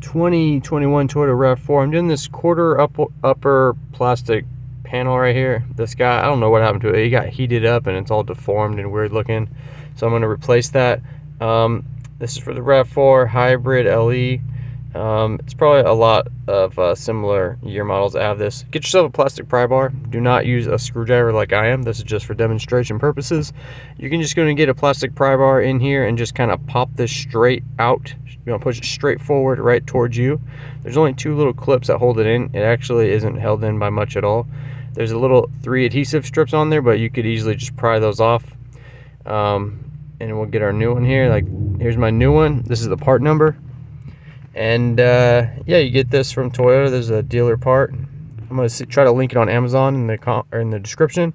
2021 Toyota RAV4. I'm doing this quarter upper plastic panel right here. This guy, I don't know what happened to it. He got heated up and it's all deformed and weird looking. So I'm going to replace that. This is for the RAV4 Hybrid LE. It's probably a lot of similar year models that have this. Get yourself a plastic pry bar. Do not use a screwdriver like I am. This is just for demonstration purposes. You can just go and get a plastic pry bar in here and just kind of pop this straight out. You're gonna push it straight forward right towards you. There's only two little clips that hold it in. It actually isn't held in by much at all. There's a little 3 adhesive strips on there, but you could easily just pry those off. And we'll get our new one here. Like, here's my new one. This is the part number. And yeah, you get this from Toyota. There's a dealer part. I'm going to try to link it on Amazon in the description.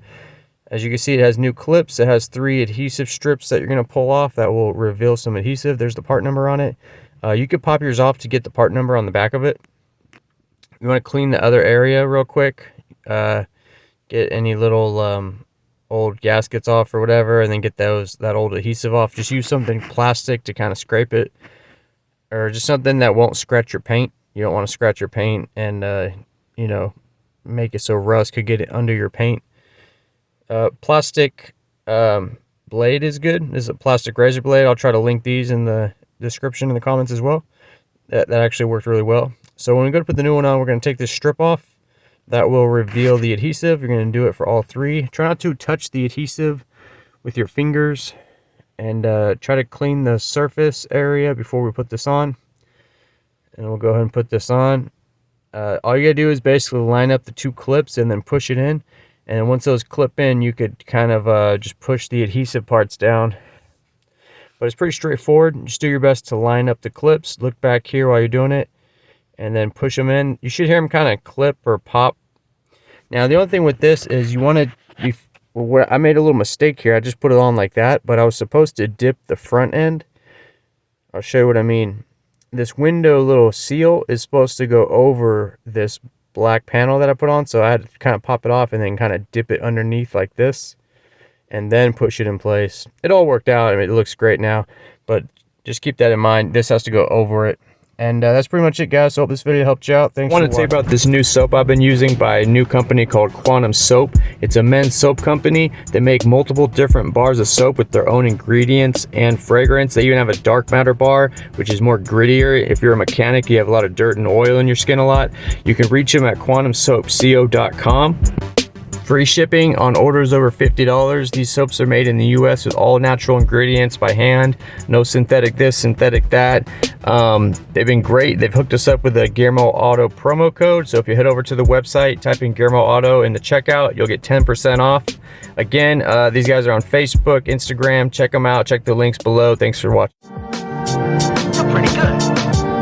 As you can see, it has new clips. It has 3 adhesive strips that you're going to pull off that will reveal some adhesive. There's the part number on it. You could pop yours off to get the part number on the back of it. You want to clean the other area real quick. Get any little old gaskets off or whatever, and then get that old adhesive off. Just use something plastic to kind of scrape it, or just something that won't scratch your paint. You don't want to scratch your paint and you know, make it so rust could get it under your paint. Plastic blade is good. This is a plastic razor blade. I'll try to link these in the description in the comments as well. That actually worked really well. So when we go to put the new one on, we're going to take this strip off. That will reveal the adhesive. You're going to do it for all 3. Try not to touch the adhesive with your fingers, and try to clean the surface area before we put this on. And we'll go ahead and put this on. All you gotta do is basically line up the 2 clips and then push it in. And once those clip in, you could kind of just push the adhesive parts down. But it's pretty straightforward. Just do your best to line up the clips. Look back here while you're doing it, and then push them in. You should hear them kind of clip or pop. Now, the only thing with this is you want to be... Well, I made a little mistake here. I just put it on like that, but I was supposed to dip the front end. I'll show you what I mean. This window little seal is supposed to go over this black panel that I put on, so I had to kind of pop it off and then kind of dip it underneath like this, and then push it in place. It all worked out. I mean, it looks great now, but just keep that in mind. This has to go over it. And that's pretty much it, guys. So hope this video helped you out. Thanks for watching. I wanted to say about this new soap I've been using by a new company called Quantum Soap. It's a men's soap company. They make multiple different bars of soap with their own ingredients and fragrance. They even have a dark matter bar, which is more grittier. If you're a mechanic, you have a lot of dirt and oil in your skin a lot. You can reach them at quantumsoapco.com. Free shipping on orders over $50. These soaps are made in the US with all natural ingredients by hand. No synthetic this, synthetic that. They've been great. They've hooked us up with a GearmoAuto promo code. So if you head over to the website, type in GearmoAuto in the checkout, you'll get 10% off. Again, these guys are on Facebook, Instagram. Check them out. Check the links below. Thanks for watching. You're pretty good.